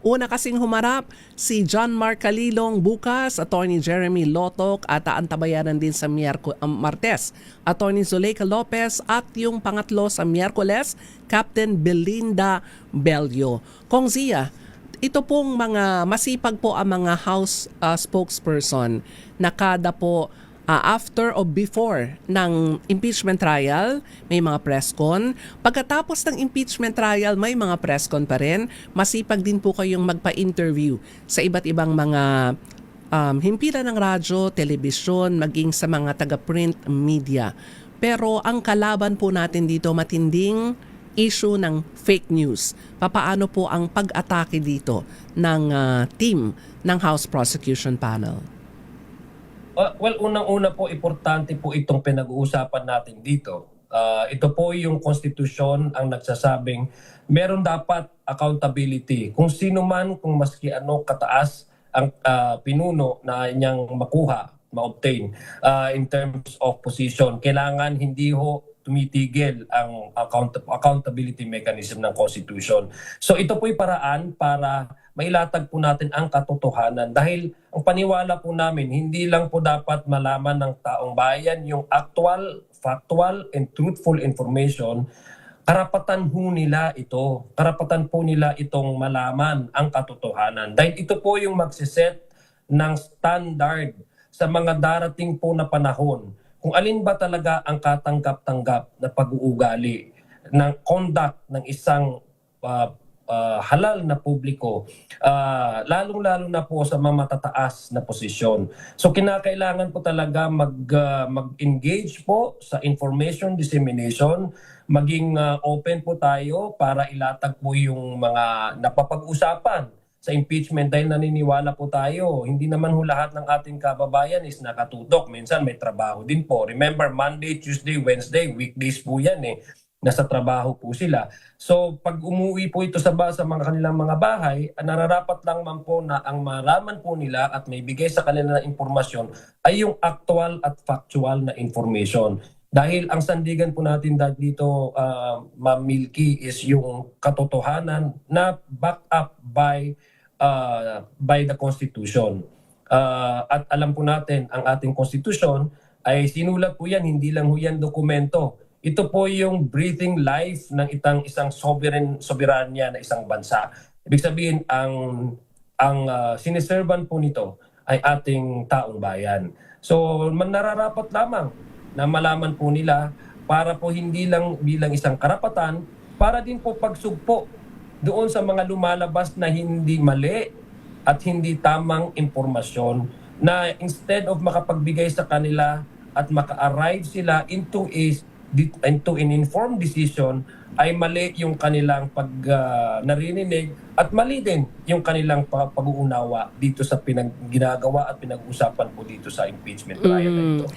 Una kasing humarap si John Mark Calilong bukas, Attorney Jeremy Lotok at aantabayanan din sa Martes, Attorney Zuleika Lopez at yung pangatlo sa Miyerkules, Captain Belinda Bello. Kong Zia, ito pong mga masipag po ang mga House spokesperson na kada po after o before ng impeachment trial, may mga press con. Pagkatapos ng impeachment trial, may mga press con pa rin. Masipag din po kayong magpa-interview sa iba't ibang mga himpilan ng radyo, telebisyon, maging sa mga taga-print media. Pero ang kalaban po natin dito, matinding issue ng fake news. Papaano po ang pag-atake dito ng team ng House Prosecution Panel? Well, unang-una po, importante po itong pinag-uusapan natin dito. Ito po yung konstitusyon ang nagsasabing meron dapat accountability. Kung sino man, kung maski ano kataas ang pinuno na niyang makuha, ma-obtain in terms of position, kailangan hindi ho tumitigil ang accountability mechanism ng Constitution. So ito po'y paraan para mailatag po natin ang katotohanan dahil ang paniwala po namin, hindi lang po dapat malaman ng taong bayan yung actual, factual, and truthful information. Karapatan po nila ito. Karapatan po nila itong malaman ang katotohanan. Dahil ito po yung magsiset ng standard sa mga darating po na panahon. Kung alin ba talaga ang katanggap-tanggap na pag-uugali ng conduct ng isang halal na publiko, lalong-lalo na po sa mga matataas na posisyon. So kinakailangan po talaga mag-engage po sa information dissemination, maging open po tayo para ilatag po yung mga napapag-usapan sa impeachment dahil naniniwala po tayo. Hindi naman ho lahat ng ating kababayan is nakatutok. Minsan may trabaho din po. Remember, Monday, Tuesday, Wednesday, weekdays po yan eh. Nasa trabaho po sila. So pag umuwi po ito sa mga kanilang mga bahay, nararapat lang man po na ang malaman po nila at may bigay sa kanila na impormasyon ay yung actual at factual na information. Dahil ang sandigan po natin dito, Ma'am Milky, is yung katotohanan na back up by the Constitution. At alam po natin, ang ating Constitution ay sinulat po yan, hindi lang ho yan dokumento. Ito po yung breathing life ng isang soberanya na isang bansa. Ibig sabihin, ang siniservan po nito ay ating taong bayan. So, nararapat lamang na malaman po nila para po hindi lang bilang isang karapatan, para din po pagsugpo doon sa mga lumalabas na hindi mali at hindi tamang impormasyon na instead of makapagbigay sa kanila at maka-arrive sila into an informed decision, ay mali yung kanilang narinig at mali din yung kanilang pag-uunawa dito sa ginagawa at pinag-usapan po dito sa impeachment trial na ito.